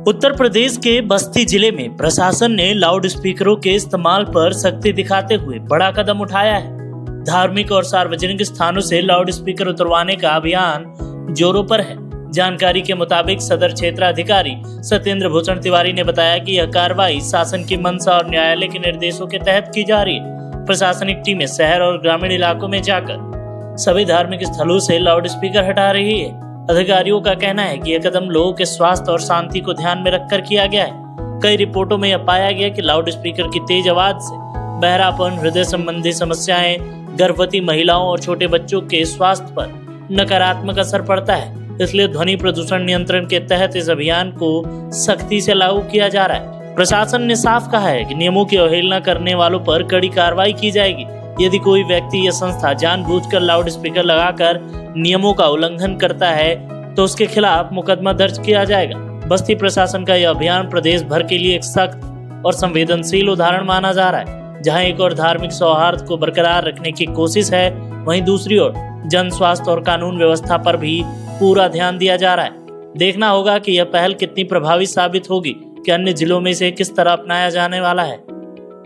उत्तर प्रदेश के बस्ती जिले में प्रशासन ने लाउड स्पीकरों के इस्तेमाल पर सख्ती दिखाते हुए बड़ा कदम उठाया है। धार्मिक और सार्वजनिक स्थानों से लाउड स्पीकर उतरवाने का अभियान जोरों पर है। जानकारी के मुताबिक सदर क्षेत्राधिकारी सत्येंद्र भूषण तिवारी ने बताया कि यह कार्रवाई शासन की मंशा और न्यायालय के निर्देशों के तहत की जा रही है। प्रशासनिक टीमें शहर और ग्रामीण इलाकों में जाकर सभी धार्मिक स्थलों से लाउड स्पीकर हटा रही है। अधिकारियों का कहना है कि यह कदम लोगों के स्वास्थ्य और शांति को ध्यान में रखकर किया गया है। कई रिपोर्टों में यह पाया गया कि लाउड स्पीकर की तेज आवाज से बहरापन, हृदय संबंधी समस्याएं, गर्भवती महिलाओं और छोटे बच्चों के स्वास्थ्य पर नकारात्मक असर पड़ता है। इसलिए ध्वनि प्रदूषण नियंत्रण के तहत इस अभियान को सख्ती से लागू किया जा रहा है। प्रशासन ने साफ कहा है कि नियमों की अवहेलना करने वालों पर कड़ी कार्रवाई की जाएगी। यदि कोई व्यक्ति या संस्था जानबूझकर लाउड स्पीकर लगाकर नियमों का उल्लंघन करता है तो उसके खिलाफ मुकदमा दर्ज किया जाएगा। बस्ती प्रशासन का यह अभियान प्रदेश भर के लिए एक सख्त और संवेदनशील उदाहरण माना जा रहा है। जहां एक और धार्मिक सौहार्द को बरकरार रखने की कोशिश है, वहीं दूसरी ओर जन स्वास्थ्य और कानून व्यवस्था पर भी पूरा ध्यान दिया जा रहा है। देखना होगा कि यह पहल कितनी प्रभावी साबित होगी कि अन्य जिलों में इसे किस तरह अपनाया जाने वाला है।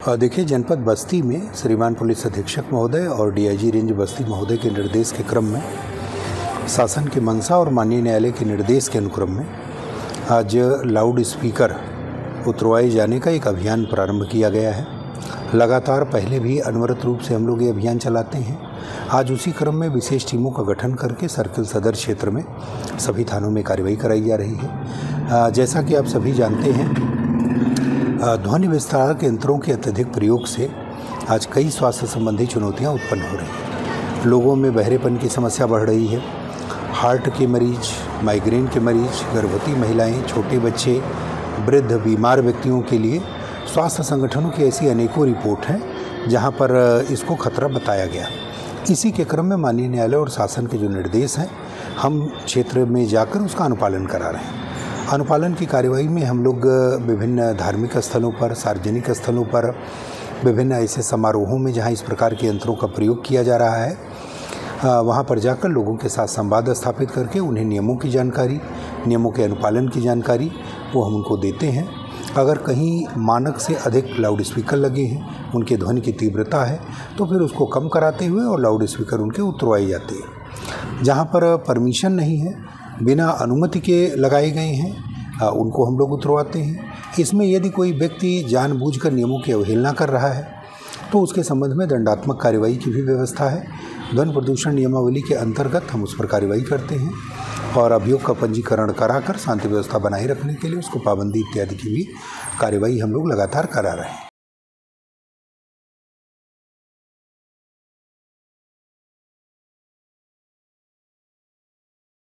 देखिए, जनपद बस्ती में श्रीमान पुलिस अधीक्षक महोदय और डीआईजी रेंज बस्ती महोदय के निर्देश के क्रम में, शासन की मंशा और माननीय न्यायालय के निर्देश के अनुक्रम में आज लाउड स्पीकर उतरवाए जाने का एक अभियान प्रारंभ किया गया है। लगातार पहले भी अनवरत रूप से हम लोग ये अभियान चलाते हैं। आज उसी क्रम में विशेष टीमों का गठन करके सर्किल सदर क्षेत्र में सभी थानों में कार्रवाई कराई जा रही है। जैसा कि आप सभी जानते हैं, ध्वनि विस्तारक यंत्रों के अत्यधिक प्रयोग से आज कई स्वास्थ्य संबंधी चुनौतियां उत्पन्न हो रही हैं। लोगों में बहरेपन की समस्या बढ़ रही है। हार्ट के मरीज, माइग्रेन के मरीज, गर्भवती महिलाएं, छोटे बच्चे, वृद्ध, बीमार व्यक्तियों के लिए स्वास्थ्य संगठनों की ऐसी अनेकों रिपोर्ट हैं जहां पर इसको खतरा बताया गया। इसी के क्रम में माननीय न्यायालय और शासन के जो निर्देश हैं, हम क्षेत्र में जाकर उसका अनुपालन करा रहे हैं। अनुपालन की कार्यवाही में हम लोग विभिन्न धार्मिक स्थलों पर, सार्वजनिक स्थलों पर, विभिन्न ऐसे समारोहों में जहां इस प्रकार के यंत्रों का प्रयोग किया जा रहा है, वहां पर जाकर लोगों के साथ संवाद स्थापित करके उन्हें नियमों की जानकारी, नियमों के अनुपालन की जानकारी वो हम उनको देते हैं। अगर कहीं मानक से अधिक लाउड स्पीकर लगे हैं, उनके ध्वनि की तीव्रता है, तो फिर उसको कम कराते हुए और लाउड स्पीकर उनके उतरवाए जाते हैं। जहाँ पर परमिशन नहीं है, बिना अनुमति के लगाए गए हैं, उनको हम लोग उतरवाते हैं। इसमें यदि कोई व्यक्ति जानबूझकर नियमों की अवहेलना कर रहा है तो उसके संबंध में दंडात्मक कार्रवाई की भी व्यवस्था है। ध्वनि प्रदूषण नियमावली के अंतर्गत हम उस पर कार्रवाई करते हैं और अभियोग का पंजीकरण कराकर शांति व्यवस्था बनाए रखने के लिए उसको पाबंदी इत्यादि की भी कार्रवाई हम लोग लगातार करा रहे हैं।